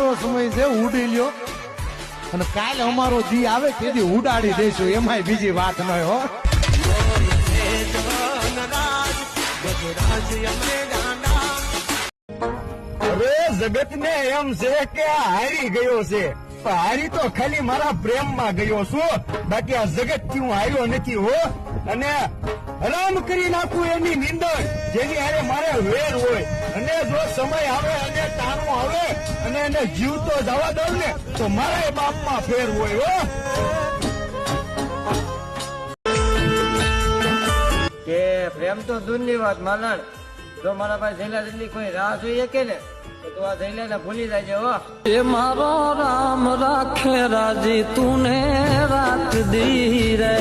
અમારો સમય છે, ઉડી લ્યો અને કાલ અમારો દી આવે તેથી ઉડાડી દેશું, એમાંય બીજી વાત ન હોય હો. અરે જગત ને એમ છે કે આ હારી ગયો છે, પણ હારી તો ખાલી મારા પ્રેમ માં ગયો છું, બાકી આ જગત થી હું હાર્યો નથી હો. અને હરામ કરી નાખું એની નિંદર જેની હારે મારે વેર હોય, અને જો સમય આવે અને ટાણું આવે અને એને જીવતો જવા દઉં ને તો મારા બાપમાં ફેર હોય હો. કે પ્રેમ તો દૂરની વાત માલણ, જો મારા પાસે જઈલા જેટલી કોઈ રાહ જોઈએ કે ને તો તું આ જઈલાને ભૂલી જાય હો. એ મારો રામ રાખે રાજી તું ને રાખ દી રે.